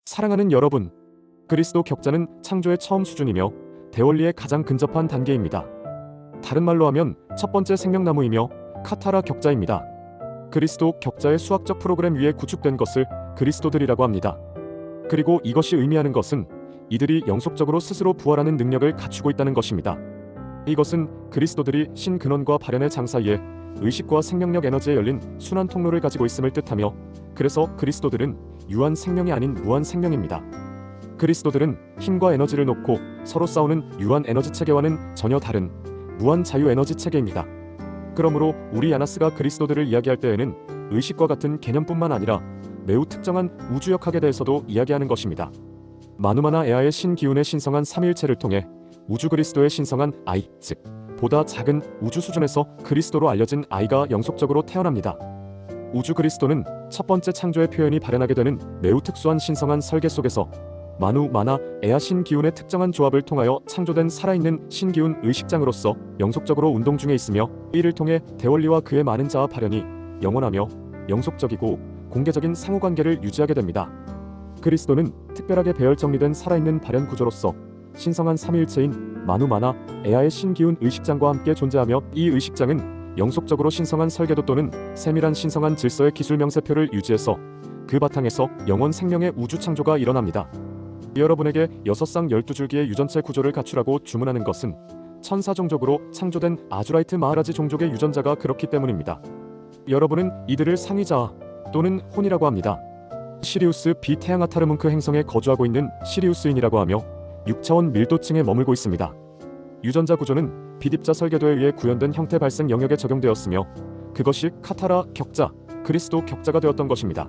사랑하는 여러분, 그리스도 격자는 창조의 처음 수준이며 대원리에 가장 근접한 단계입니다. 다른 말로 하면 첫 번째 생명나무이며 카타라 격자입니다. 그리스도 격자의 수학적 프로그램 위에 구축된 것을 그리스도들이라고 합니다. 그리고 이것이 의미하는 것은 이들이 영속적으로 스스로 부활하는 능력을 갖추고 있다는 것입니다. 이것은 그리스도들이 신근원과 발현의 장 사이에 의식과 생명력 에너지에 열린 순환 통로를 가지고 있음을 뜻하며, 그래서 그리스도들은 유한 생명이 아닌 무한 생명입니다. 그리스도들은 힘과 에너지를 놓고 서로 싸우는 유한 에너지 체계와는 전혀 다른 무한 자유 에너지 체계입니다. 그러므로 우리 야나스가 그리스도들을 이야기할 때에는 의식과 같은 개념뿐만 아니라 매우 특정한 우주역학에 대해서도 이야기하는 것입니다. 마누마나 에아의 신기운의 신성한 삼위일체를 통해 우주 그리스도의 신성한 아이, 즉 보다 작은 우주 수준에서 그리스도로 알려진 아이가 영속적으로 태어납니다. 우주 그리스도는 첫 번째 창조의 표현이 발현하게 되는 매우 특수한 신성한 설계 속에서 마누, 마나, 에아 신기운의 특정한 조합을 통하여 창조된 살아있는 신기운 의식장으로서 영속적으로 운동 중에 있으며, 이를 통해 대원리와 그의 많은 자아 발현이 영원하며 영속적이고 공개적인 상호관계를 유지하게 됩니다. 그리스도는 특별하게 배열 정리된 살아있는 발현 구조로서 신성한 삼위일체인 마누, 마나, 에아의 신기운 의식장과 함께 존재하며, 이 의식장은 영속적으로 신성한 설계도 또는 세밀한 신성한 질서의 기술 명세표를 유지해서 그 바탕에서 영원 생명의 우주 창조가 일어납니다. 여러분에게 6쌍 12줄기의 유전체 구조를 갖추라고 주문하는 것은 천사 종족으로 창조된 아주라이트 마하라지 종족의 유전자가 그렇기 때문입니다. 여러분은 이들을 상위자아 또는 혼이라고 합니다. 시리우스 B 태양아타르문크 행성에 거주하고 있는 시리우스인이라고 하며 6차원 밀도층에 머물고 있습니다. 유전자 구조는 비딥자 설계도에 의해 구현된 형태 발생 영역에 적용되었으며, 그것이 카타라 격자, 그리스도 격자가 되었던 것입니다.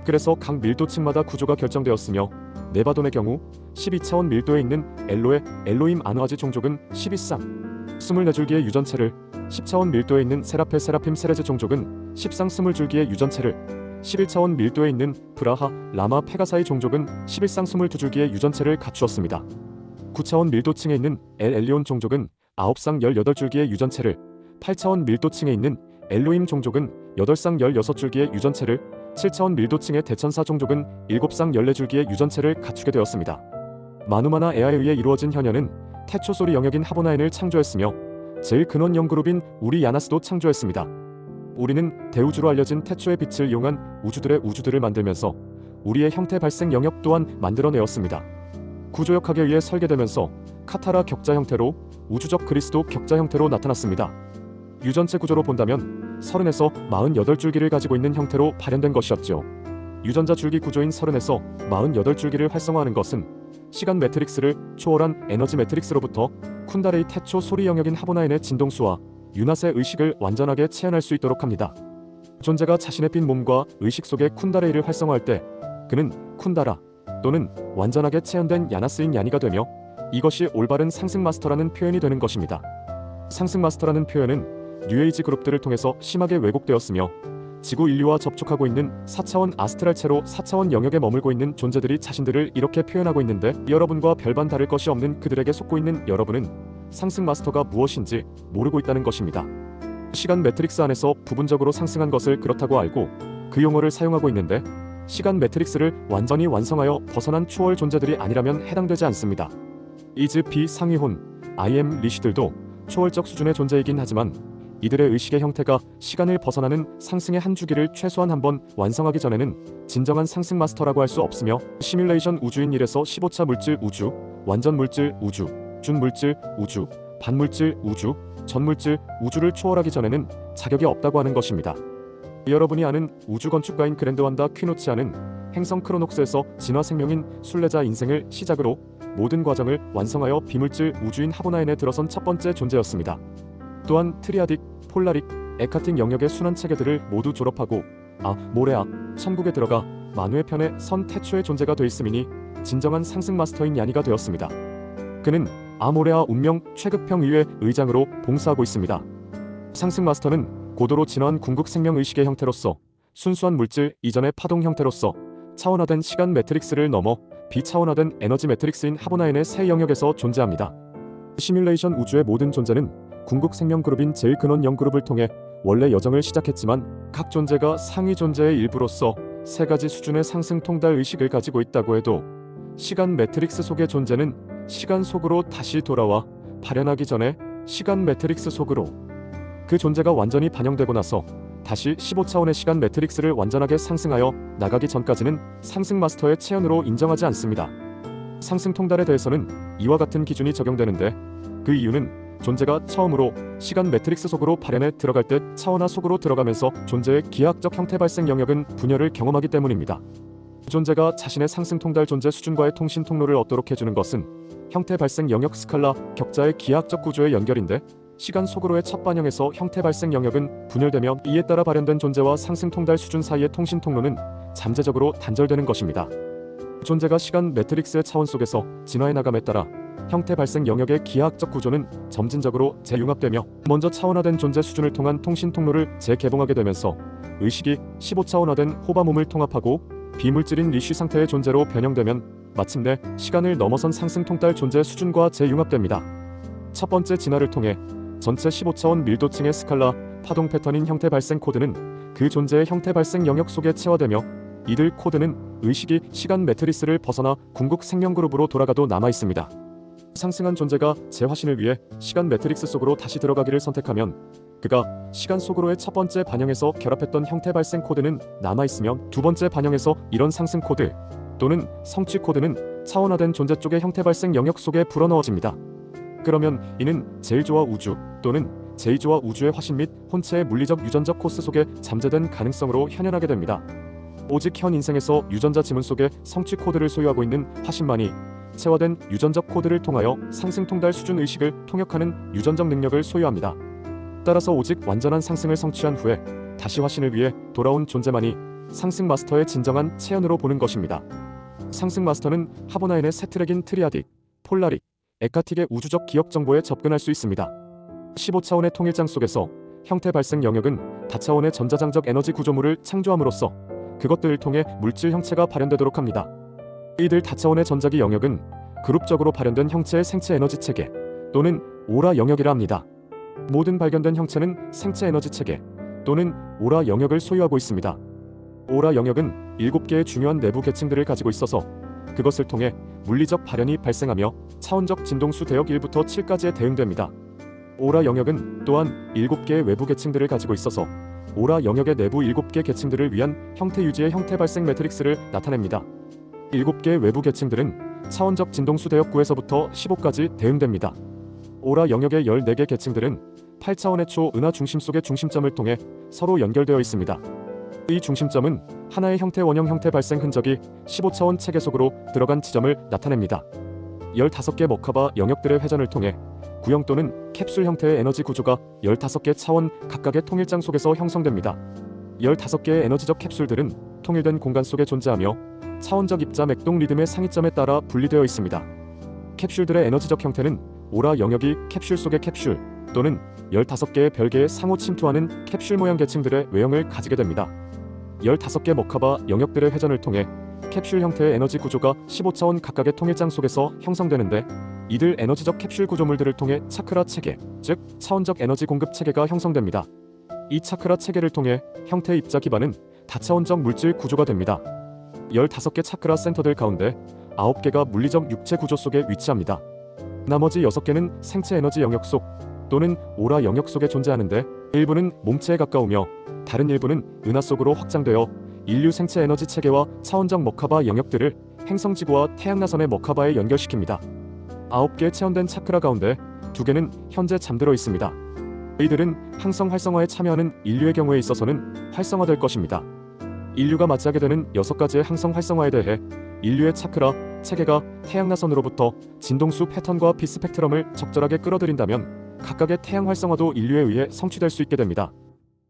그래서 각 밀도층마다 구조가 결정되었으며, 네바돈의 경우 12차원 밀도에 있는 엘로의 엘로임 아누아지 종족은 12쌍 24줄기의 유전체를, 10차원 밀도에 있는 세라페 세라핌 세레즈 종족은 10쌍 20줄기의 유전체를, 11차원 밀도에 있는 브라하 라마 페가사이 종족은 11쌍 22줄기의 유전체를 갖추었습니다. 9차원 밀도층에 있는 엘 엘리온 종족은 9쌍 18줄기의 유전체를, 8차원 밀도층에 있는 엘로임 종족은 8쌍 16줄기의 유전체를, 7차원 밀도층의 대천사 종족은 7쌍 14줄기의 유전체를 갖추게 되었습니다. 마누마나 에아에 의해 이루어진 현현은 태초소리 영역인 하보나엔을 창조했으며, 제일 근원 영그룹인 우리 야나스도 창조했습니다. 우리는 대우주로 알려진 태초의 빛을 이용한 우주들을 만들면서 우리의 형태 발생 영역 또한 만들어내었습니다. 구조역학에 의해 설계되면서 카타라 격자 형태로 우주적 그리스도 격자 형태로 나타났습니다. 유전체 구조로 본다면 30에서 48줄기를 가지고 있는 형태로 발현된 것이었죠. 유전자 줄기 구조인 30에서 48줄기를 활성화하는 것은 시간 매트릭스를 초월한 에너지 매트릭스로부터 쿤다레이 태초 소리 영역인 하보나엔의 진동수와 유낫의 의식을 완전하게 체현할 수 있도록 합니다. 존재가 자신의 빈 몸과 의식 속에 쿤다레이를 활성화할 때 그는 쿤다라 또는 완전하게 체현된 야나스인 야니가 되며, 이것이 올바른 상승 마스터라는 표현이 되는 것입니다. 상승 마스터라는 표현은 뉴에이지 그룹들을 통해서 심하게 왜곡되었으며, 지구 인류와 접촉하고 있는 4차원 아스트랄체로 4차원 영역에 머물고 있는 존재들이 자신들을 이렇게 표현하고 있는데, 여러분과 별반 다를 것이 없는 그들에게 속고 있는 여러분은 상승 마스터가 무엇인지 모르고 있다는 것입니다. 시간 매트릭스 안에서 부분적으로 상승한 것을 그렇다고 알고 그 용어를 사용하고 있는데, 시간 매트릭스를 완전히 완성하여 벗어난 초월 존재들이 아니라면 해당되지 않습니다. 이즈 비 상위혼, IM 리시들도 초월적 수준의 존재이긴 하지만 이들의 의식의 형태가 시간을 벗어나는 상승의 한 주기를 최소한 한 번 완성하기 전에는 진정한 상승 마스터라고 할 수 없으며, 시뮬레이션 우주인 1에서 15차 물질 우주, 완전 물질 우주, 준물질 우주, 반물질 우주, 전물질 우주를 초월하기 전에는 자격이 없다고 하는 것입니다. 여러분이 아는 우주 건축가인 그랜드완다 퀴노치아는 행성 크로녹스에서 진화 생명인 순례자 인생을 시작으로 모든 과정을 완성하여 비물질 우주인 하보나엔에 들어선 첫 번째 존재였습니다. 또한 트리아딕, 폴라릭, 에카팅 영역의 순환 체계들을 모두 졸업하고 모레아, 천국에 들어가 만우의 편에 선 태초의 존재가 돼 있음이니 진정한 상승 마스터인 야니가 되었습니다. 그는 아모레아 운명 최극평 의회 의장으로 봉사하고 있습니다. 상승 마스터는 고도로 진화한 궁극 생명 의식의 형태로서 순수한 물질 이전의 파동 형태로서 차원화된 시간 매트릭스를 넘어 비차원화된 에너지 매트릭스인 하보나엔의 새 영역에서 존재합니다. 시뮬레이션 우주의 모든 존재는 궁극 생명 그룹인 제일 근원 영 그룹을 통해 원래 여정을 시작했지만, 각 존재가 상위 존재의 일부로서 세 가지 수준의 상승 통달 의식을 가지고 있다고 해도 시간 매트릭스 속의 존재는 시간 속으로 다시 돌아와 발현하기 전에 시간 매트릭스 속으로 그 존재가 완전히 반영되고 나서 다시 15차원의 시간 매트릭스를 완전하게 상승하여 나가기 전까지는 상승 마스터의 체현으로 인정하지 않습니다. 상승 통달에 대해서는 이와 같은 기준이 적용되는데 그 이유는 존재가 처음으로 시간 매트릭스 속으로 발현에 들어갈 때 차원화 속으로 들어가면서 존재의 기하학적 형태 발생 영역은 분열을 경험하기 때문입니다. 존재가 자신의 상승 통달 존재 수준과의 통신 통로를 얻도록 해주는 것은 형태 발생 영역 스칼라 격자의 기하학적 구조의 연결인데 시간 속으로의 첫 반영에서 형태 발생 영역은 분열되며 이에 따라 발현된 존재와 상승 통달 수준 사이의 통신 통로는 잠재적으로 단절되는 것입니다. 존재가 시간 매트릭스의 차원 속에서 진화해 나감에 따라 형태 발생 영역의 기하학적 구조는 점진적으로 재융합되며 먼저 차원화된 존재 수준을 통한 통신 통로를 재개봉하게 되면서 의식이 15차원화된 호바 몸을 통합하고 비물질인 리쉬 상태의 존재로 변형되면 마침내 시간을 넘어선 상승 통달 존재 수준과 재융합됩니다. 첫 번째 진화를 통해 전체 15차원 밀도층의 스칼라 파동 패턴인 형태 발생 코드는 그 존재의 형태 발생 영역 속에 체화되며 이들 코드는 의식이 시간 매트리스를 벗어나 궁극 생명 그룹으로 돌아가도 남아 있습니다. 상승한 존재가 재화신을 위해 시간 매트릭스 속으로 다시 들어가기를 선택하면 그가 시간 속으로의 첫 번째 반영에서 결합했던 형태 발생 코드는 남아있으며 두 번째 반영에서 이런 상승 코드 또는 성취 코드는 차원화된 존재 쪽의 형태 발생 영역 속에 불어넣어집니다. 그러면 이는 제1조와 우주 또는 제2조와 우주의 화신 및 혼체의 물리적 유전적 코스 속에 잠재된 가능성으로 현현하게 됩니다. 오직 현 인생에서 유전자 지문 속에 성취 코드를 소유하고 있는 화신만이 체화된 유전적 코드를 통하여 상승 통달 수준 의식을 통역하는 유전적 능력을 소유합니다. 따라서 오직 완전한 상승을 성취한 후에 다시 화신을 위해 돌아온 존재만이 상승 마스터의 진정한 체현으로 보는 것입니다. 상승 마스터는 하보나인의 세 트랙인 트리아딕, 폴라릭, 에카틱의 우주적 기억 정보에 접근할 수 있습니다. 15차원의 통일장 속에서 형태 발생 영역은 다차원의 전자장적 에너지 구조물을 창조함으로써 그것들을 통해 물질 형체가 발현되도록 합니다. 이들 다차원의 전자기 영역은 그룹적으로 발현된 형체의 생체 에너지 체계 또는 오라 영역이라 합니다. 모든 발견된 형체는 생체 에너지 체계 또는 오라 영역을 소유하고 있습니다. 오라 영역은 7개의 중요한 내부 계층들을 가지고 있어서 그것을 통해 물리적 발현이 발생하며 차원적 진동수 대역 1부터 7까지에 대응됩니다. 오라 영역은 또한 7개의 외부 계층들을 가지고 있어서 오라 영역의 내부 7개 계층들을 위한 형태 유지의 형태 발생 매트릭스를 나타냅니다. 7개의 외부 계층들은 차원적 진동수 대역 9에서부터 15까지 대응됩니다. 오라 영역의 14개 계층들은 8차원의 초은하 중심 속의 중심점을 통해 서로 연결되어 있습니다. 이 중심점은 하나의 형태 원형 형태 발생 흔적이 15차원 체계 속으로 들어간 지점을 나타냅니다. 15개 머카바 영역들의 회전을 통해 구형 또는 캡슐 형태의 에너지 구조가 15개 차원 각각의 통일장 속에서 형성됩니다. 15개의 에너지적 캡슐들은 통일된 공간 속에 존재하며 차원적 입자 맥동 리듬의 상위점에 따라 분리되어 있습니다. 캡슐들의 에너지적 형태는 오라 영역이 캡슐 속의 캡슐 또는 15개의 별개의 상호 침투하는 캡슐 모양 계층들의 외형을 가지게 됩니다. 15개 머카바 영역들의 회전을 통해 캡슐 형태의 에너지 구조가 15차원 각각의 통일장 속에서 형성되는데 이들 에너지적 캡슐 구조물들을 통해 차크라 체계, 즉 차원적 에너지 공급 체계가 형성됩니다. 이 차크라 체계를 통해 형태의 입자 기반은 다차원적 물질 구조가 됩니다. 15개 차크라 센터들 가운데 9개가 물리적 육체 구조 속에 위치합니다. 나머지 6개는 생체 에너지 영역 속 또는 오라 영역 속에 존재하는데 일부는 몸체에 가까우며 다른 일부는 은하 속으로 확장되어 인류 생체 에너지 체계와 차원적 머카바 영역들을 행성지구와 태양나선의 머카바에 연결시킵니다. 9개의 체현된 차크라 가운데 2개는 현재 잠들어 있습니다. 이들은 항성 활성화에 참여하는 인류의 경우에 있어서는 활성화될 것입니다. 인류가 맞이하게 되는 6가지의 항성 활성화에 대해 인류의 차크라 체계가 태양나선으로부터 진동수 패턴과 비스펙트럼을 적절하게 끌어들인다면 각각의 태양 활성화도 인류에 의해 성취될 수 있게 됩니다.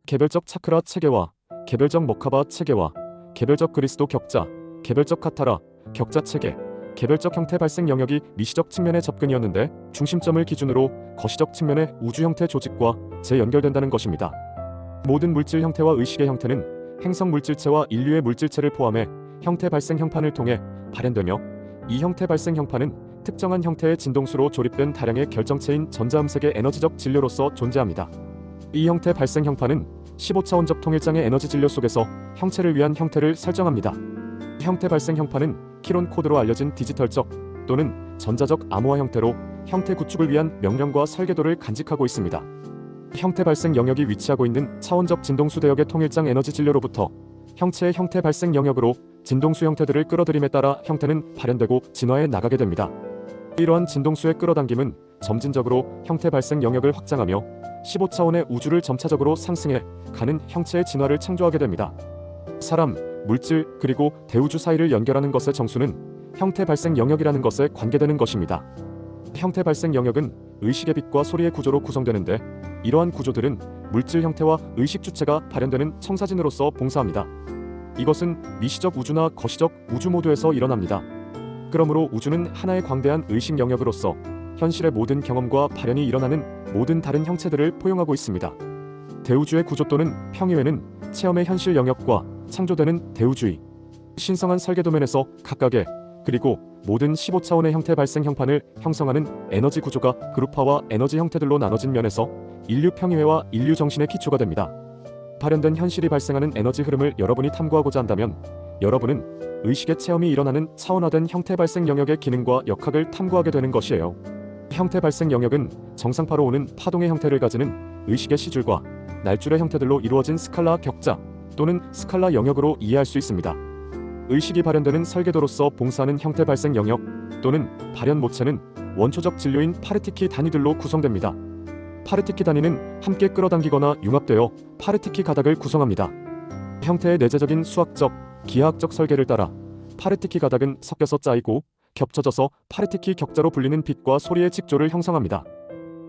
개별적 차크라 체계와 개별적 머카바 체계와 개별적 그리스도 격자, 개별적 카타라 격자 체계, 개별적 형태 발생 영역이 미시적 측면의 접근이었는데 중심점을 기준으로 거시적 측면의 우주 형태 조직과 재연결된다는 것입니다. 모든 물질 형태와 의식의 형태는 행성 물질체와 인류의 물질체를 포함해 형태 발생 형판을 통해 발현되며 이 형태 발생 형판은 특정한 형태의 진동수로 조립된 다량의 결정체인 전자음색의 에너지적 진료로서 존재합니다. 이 형태 발생 형판은 15차원적 통일장의 에너지 진료 속에서 형체를 위한 형태를 설정합니다. 형태 발생 형판은 키론 코드로 알려진 디지털적 또는 전자적 암호화 형태로 형태 구축을 위한 명령과 설계도를 간직하고 있습니다. 형태 발생 영역이 위치하고 있는 차원적 진동수 대역의 통일장 에너지 진료로부터 형체의 형태 발생 영역으로 진동수 형태들을 끌어들임에 따라 형태는 발현되고 진화해 나가게 됩니다. 이러한 진동수의 끌어당김은 점진적으로 형태 발생 영역을 확장하며 15차원의 우주를 점차적으로 상승해 가는 형체의 진화를 창조하게 됩니다. 사람, 물질, 그리고 대우주 사이를 연결하는 것의 정수는 형태 발생 영역이라는 것에 관계되는 것입니다. 형태 발생 영역은 의식의 빛과 소리의 구조로 구성되는데 이러한 구조들은 물질 형태와 의식 주체가 발현되는 청사진으로서 봉사합니다. 이것은 미시적 우주나 거시적 우주 모두에서 일어납니다. 그러므로 우주는 하나의 광대한 의식 영역으로서 현실의 모든 경험과 발현이 일어나는 모든 다른 형체들을 포용하고 있습니다. 대우주의 구조 또는 평이회는 체험의 현실 영역과 창조되는 대우주의, 신성한 설계 도면에서 각각의 그리고 모든 15차원의 형태 발생 형판을 형성하는 에너지 구조가 그룹화와 에너지 형태들로 나눠진 면에서 인류 평이회와 인류 정신의 기초가 됩니다. 발현된 현실이 발생하는 에너지 흐름을 여러분이 탐구하고자 한다면 여러분은 의식의 체험이 일어나는 차원화된 형태 발생 영역의 기능과 역학을 탐구하게 되는 것이에요. 형태 발생 영역은 정상파로 오는 파동의 형태를 가지는 의식의 시줄과 날줄의 형태들로 이루어진 스칼라 격자 또는 스칼라 영역으로 이해할 수 있습니다. 의식이 발현되는 설계도로서 봉사하는 형태 발생 영역 또는 발현 모체는 원초적 진료인 파르티키 단위들로 구성됩니다. 파르티키 단위는 함께 끌어당기거나 융합되어 파르티키 가닥을 구성합니다. 형태의 내재적인 수학적, 기하학적 설계를 따라 파르티키 가닥은 섞여서 짜이고 겹쳐져서 파르티키 격자로 불리는 빛과 소리의 직조를 형성합니다.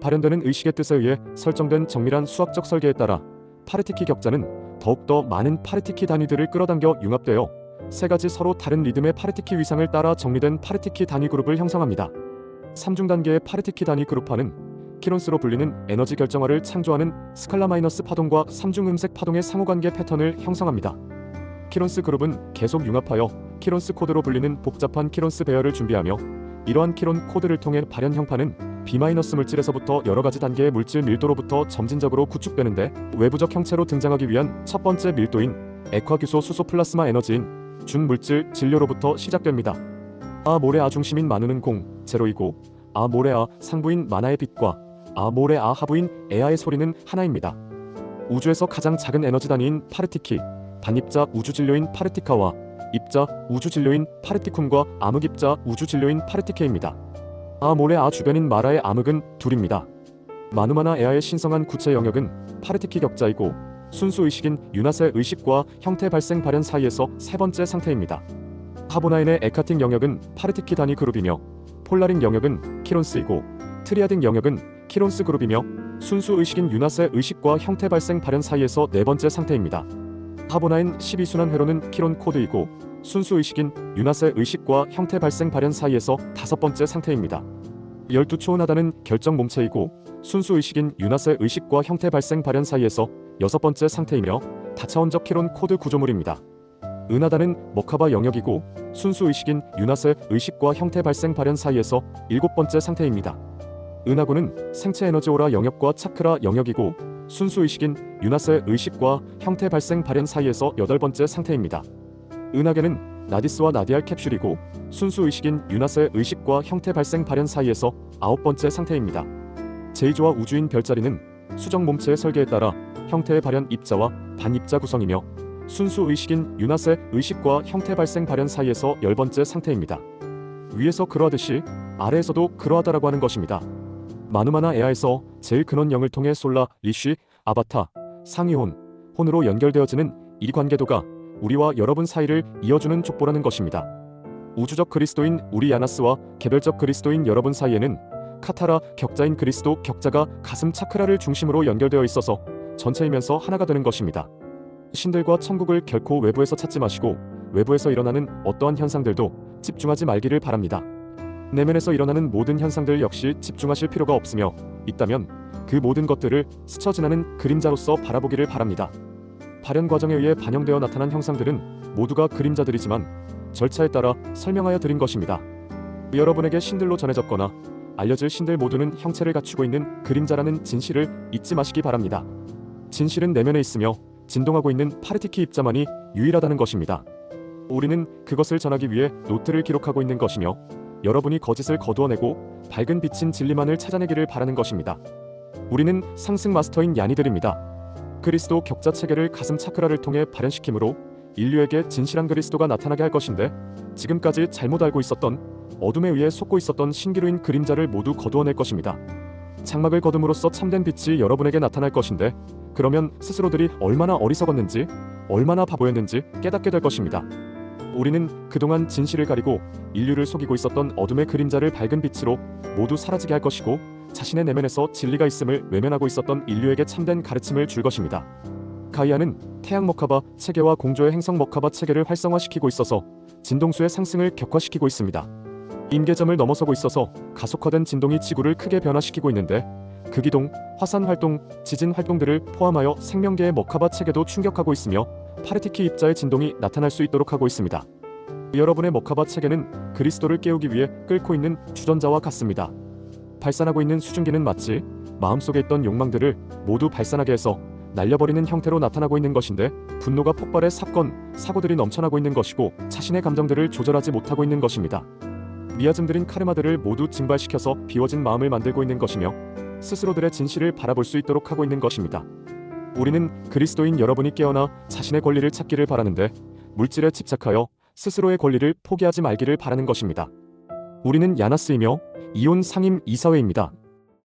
발현되는 의식의 뜻에 의해 설정된 정밀한 수학적 설계에 따라 파르티키 격자는 더욱더 많은 파르티키 단위들을 끌어당겨 융합되어 세 가지 서로 다른 리듬의 파르티키 위상을 따라 정리된 파르티키 단위 그룹을 형성합니다. 3중 단계의 파르티키 단위 그룹화는 키론스로 불리는 에너지 결정화를 창조하는 스칼라 마이너스 파동과 3중 음색 파동의 상호관계 패턴을 형성합니다. 키론스 그룹은 계속 융합하여 키론스 코드로 불리는 복잡한 키론스 배열을 준비하며 이러한 키론 코드를 통해 발현 형판은 B- 물질에서부터 여러가지 단계의 물질 밀도로부터 점진적으로 구축되는데 외부적 형체로 등장하기 위한 첫 번째 밀도인 액화규소 수소 플라스마 에너지인 준물질 진료로부터 시작됩니다. 아 모레 아 중심인 만우는 공, 제로이고 아 모레 아 상부인 만화의 빛과 아 모레 아 하부인 에아의 소리는 하나입니다. 우주에서 가장 작은 에너지 단위인 파르티키, 반입자 우주 진료인 파르티카와 입자 우주 진료인 파르티쿰과 암흑입자 우주 진료인 파르티케입니다. 아 모레 아 주변인 마라의 암흑은 둘입니다. 마누마나 에아의 신성한 구체 영역은 파르티키 격자이고 순수 의식인 유낫의 의식과 형태 발생 발현 사이에서 세 번째 상태입니다. 하보나인의 에카팅 영역은 파르티키 단위 그룹이며 폴라린 영역은 키론스이고 트리아딩 영역은 키론스 그룹이며 순수 의식인 유낫의 의식과 형태 발생 발현 사이에서 네 번째 상태입니다. 하보나인 12순환 회로는 키론 코드이고 순수 의식인 유낫의 의식과 형태 발생 발현 사이에서 다섯 번째 상태입니다. 12초원하다는 결정 몸체이고 순수 의식인 유낫의 의식과 형태 발생 발현 사이에서 여섯 번째 상태이며 다차원적 키론 코드 구조물입니다. 은하다는 머카바 영역이고 순수 의식인 유낫의 의식과 형태 발생 발현 사이에서 일곱 번째 상태입니다. 은하구는 생체 에너지 오라 영역과 차크라 영역이고 순수 의식인 유낫의 의식과 형태 발생 발현 사이에서 여덟 번째 상태입니다. 은하계는 나디스와 나디알 캡슐이고 순수 의식인 유낫의 의식과 형태 발생 발현 사이에서 아홉 번째 상태입니다. 제2조와 우주인 별자리는 수정 몸체의 설계에 따라 형태의 발현 입자와 반입자 구성이며 순수 의식인 유낫의 의식과 형태 발생 발현 사이에서 열 번째 상태입니다. 위에서 그러하듯이 아래에서도 그러하다라고 하는 것입니다. 마누마나 에아에서 제일 근원 영을 통해 솔라, 리쉬, 아바타, 상위혼, 혼으로 연결되어지는 이 관계도가 우리와 여러분 사이를 이어주는 족보라는 것입니다. 우주적 그리스도인 우리 야나스와 개별적 그리스도인 여러분 사이에는 카타라 격자인 그리스도 격자가 가슴 차크라를 중심으로 연결되어 있어서 전체이면서 하나가 되는 것입니다. 신들과 천국을 결코 외부에서 찾지 마시고 외부에서 일어나는 어떠한 현상들도 집중하지 말기를 바랍니다. 내면에서 일어나는 모든 현상들 역시 집중하실 필요가 없으며 있다면 그 모든 것들을 스쳐 지나는 그림자로서 바라보기를 바랍니다. 발현 과정에 의해 반영되어 나타난 형상들은 모두가 그림자들이지만 절차에 따라 설명하여 드린 것입니다. 여러분에게 신들로 전해졌거나 알려질 신들 모두는 형체를 갖추고 있는 그림자라는 진실을 잊지 마시기 바랍니다. 진실은 내면에 있으며 진동하고 있는 파르티키 입자만이 유일하다는 것입니다. 우리는 그것을 전하기 위해 노트를 기록하고 있는 것이며 여러분이 거짓을 거두어내고 밝은 빛인 진리만을 찾아내기를 바라는 것입니다. 우리는 상승 마스터인 야니들입니다. 그리스도 격자 체계를 가슴 차크라를 통해 발현시킴으로 인류에게 진실한 그리스도가 나타나게 할 것인데 지금까지 잘못 알고 있었던 어둠에 의해 속고 있었던 신기루인 그림자를 모두 거두어낼 것입니다. 장막을 거둠으로써 참된 빛이 여러분에게 나타날 것인데 그러면 스스로들이 얼마나 어리석었는지 얼마나 바보였는지 깨닫게 될 것입니다. 우리는 그동안 진실을 가리고 인류를 속이고 있었던 어둠의 그림자를 밝은 빛으로 모두 사라지게 할 것이고 자신의 내면에서 진리가 있음을 외면하고 있었던 인류에게 참된 가르침을 줄 것입니다. 가이아는 태양 머카바 체계와 공조의 행성 머카바 체계를 활성화시키고 있어서 진동수의 상승을 격화시키고 있습니다. 임계점을 넘어서고 있어서 가속화된 진동이 지구를 크게 변화시키고 있는데 극이동, 화산 활동, 지진 활동들을 포함하여 생명계의 머카바 체계도 충격하고 있으며 파르티키 입자의 진동이 나타날 수 있도록 하고 있습니다. 여러분의 머카바 체계는 그리스도를 깨우기 위해 끓고 있는 주전자와 같습니다. 발산하고 있는 수증기는 마치 마음속에 있던 욕망들을 모두 발산하게 해서 날려버리는 형태로 나타나고 있는 것인데 분노가 폭발해 사고들이 넘쳐나고 있는 것이고 자신의 감정들을 조절하지 못하고 있는 것입니다. 미아즘들인 카르마들을 모두 증발시켜서 비워진 마음을 만들고 있는 것이며 스스로들의 진실을 바라볼 수 있도록 하고 있는 것입니다. 우리는 그리스도인 여러분이 깨어나 자신의 권리를 찾기를 바라는데 물질에 집착하여 스스로의 권리를 포기하지 말기를 바라는 것입니다. 우리는 야나스이며 이온 상임 이사회입니다.